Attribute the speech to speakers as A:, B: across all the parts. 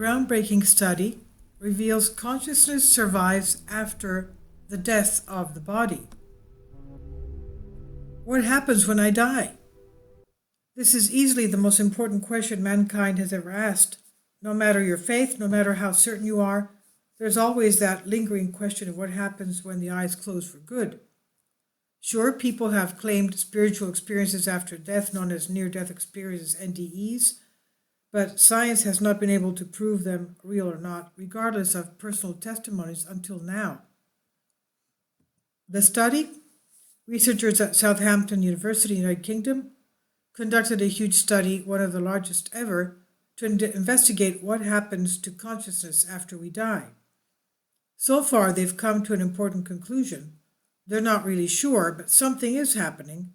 A: groundbreaking study reveals consciousness survives after the death of the body. What happens when I die? This is easily the most important question mankind has ever asked. No matter your faith, no matter how certain you are, there's always that lingering question of what happens when the eyes close for good. Sure, people have claimed spiritual experiences after death, known as near-death experiences, NDEs, but science has not been able to prove them real or not, regardless of personal testimonies until now. The study, researchers at Southampton University, United Kingdom, conducted a huge study, one of the largest ever, to investigate what happens to consciousness after we die. So far, they've come to an important conclusion. They're not really sure, but something is happening.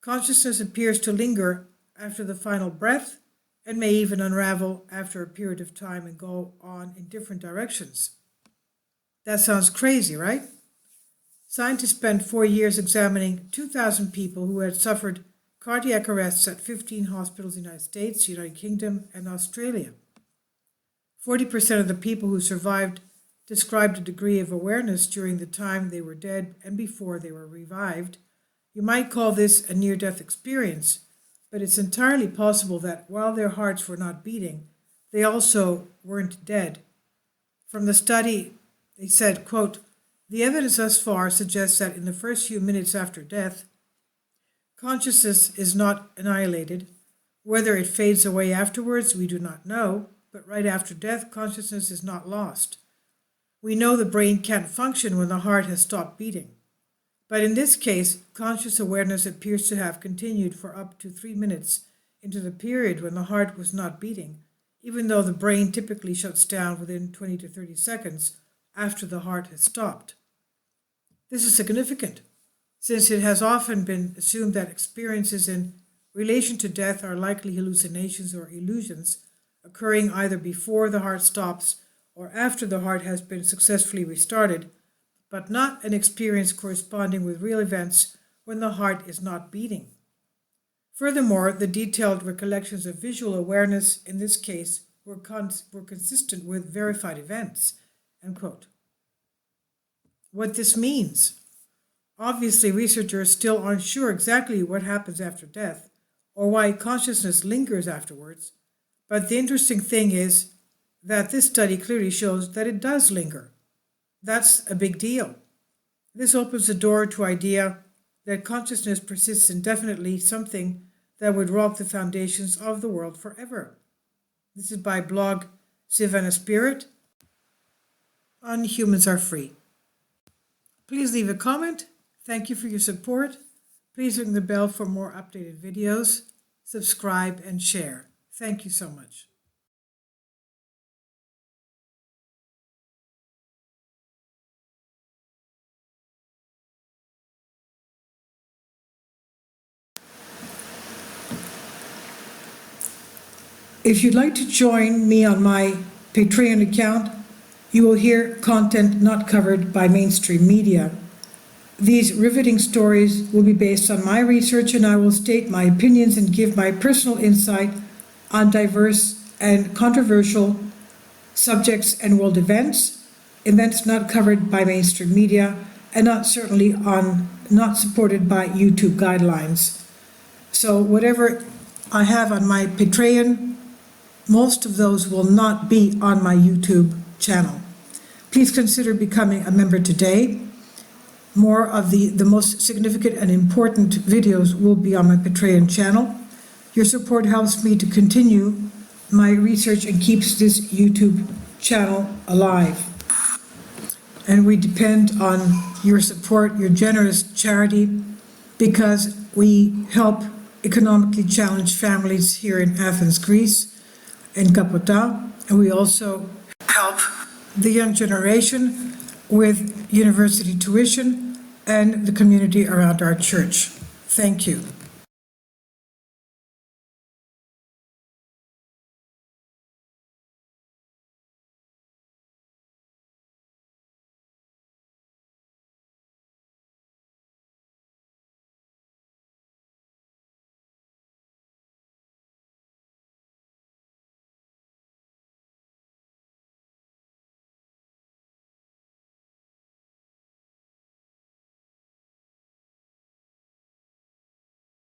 A: Consciousness appears to linger after the final breath and may even unravel after a period of time and go on in different directions. That sounds crazy, right? Scientists spent 4 years examining 2,000 people who had suffered cardiac arrests at 15 hospitals in the United States, United Kingdom, and Australia. 40% of the people who survived described a degree of awareness during the time they were dead and before they were revived. You might call this a near-death experience, but it's entirely possible that while their hearts were not beating, they also weren't dead. From the study, they said, quote, "The evidence thus far suggests that in the first few minutes after death, consciousness is not annihilated. Whether it fades away afterwards, we do not know, but right after death, consciousness is not lost. We know the brain can't function when the heart has stopped beating. But in this case, conscious awareness appears to have continued for up to 3 minutes into the period when the heart was not beating, even though the brain typically shuts down within 20 to 30 seconds after the heart has stopped. This is significant, since it has often been assumed that experiences in relation to death are likely hallucinations or illusions occurring either before the heart stops or after the heart has been successfully restarted, but not an experience corresponding with real events when the heart is not beating. Furthermore, the detailed recollections of visual awareness in this case were consistent with verified events." End quote. What this means? Obviously, researchers still aren't sure exactly what happens after death or why consciousness lingers afterwards, but the interesting thing is that this study clearly shows that it does linger. That's a big deal. This opens the door to the idea that consciousness persists indefinitely, something that would rock the foundations of the world forever. This is by blog Savannah Spirit on Humans Are Free. Please leave a comment. Thank you for your support. Please ring the bell for more updated videos. Subscribe and share. Thank you so much. If you'd like to join me on my Patreon account, you will hear content not covered by mainstream media. These riveting stories will be based on my research, and I will state my opinions and give my personal insight on diverse and controversial subjects and world events not covered by mainstream media, and not supported by YouTube guidelines. So whatever I have on my Patreon, most of those will not be on my YouTube channel. Please consider becoming a member today. More of the most significant and important videos will be on my Patreon channel. Your support helps me to continue my research and keeps this YouTube channel alive. And we depend on your support, your generous charity, because we help economically challenged families here in Athens, Greece, in Kapota, and we also help the young generation with university tuition and the community around our church. Thank you.